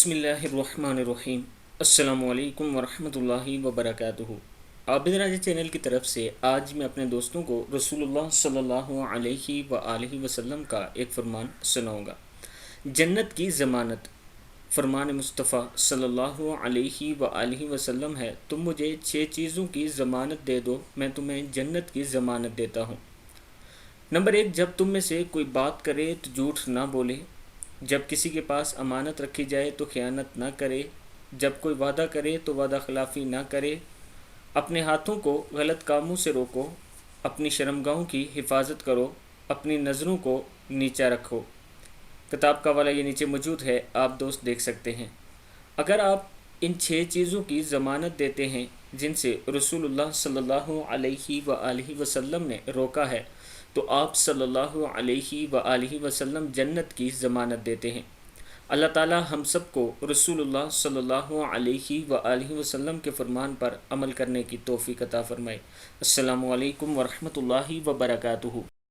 بسم اللہ الرحمن الرحیم۔ السلام علیکم ورحمۃ اللہ وبرکاتہ۔ عابد راجہ چینل کی طرف سے آج میں اپنے دوستوں کو رسول اللہ صلی اللہ علیہ وآلہ وسلم کا ایک فرمان سناؤں گا۔ جنت کی ضمانت، فرمان مصطفیٰ صلی اللہ علیہ وآلہ وسلم ہے، تم مجھے 6 چیزوں کی ضمانت دے دو، میں تمہیں جنت کی ضمانت دیتا ہوں۔ نمبر 1، جب تم میں سے کوئی بات کرے تو جھوٹ نہ بولے، جب کسی کے پاس امانت رکھی جائے تو خیانت نہ کرے، جب کوئی وعدہ کرے تو وعدہ خلافی نہ کرے، اپنے ہاتھوں کو غلط کاموں سے روکو، اپنی شرمگاہوں کی حفاظت کرو، اپنی نظروں کو نیچا رکھو۔ کتاب کا حوالہ یہ نیچے موجود ہے، آپ دوست دیکھ سکتے ہیں۔ اگر آپ ان 6 چیزوں کی ضمانت دیتے ہیں جن سے رسول اللہ صلی اللہ علیہ وآلہ وسلم نے روکا ہے، تو آپ صلی اللہ علیہ وآلہ وسلم جنت کی ضمانت دیتے ہیں۔ اللہ تعالی ہم سب کو رسول اللہ صلی اللہ علیہ وآلہ وسلم کے فرمان پر عمل کرنے کی توفیق عطا فرمائے۔ السلام علیکم ورحمۃ اللہ وبرکاتہ۔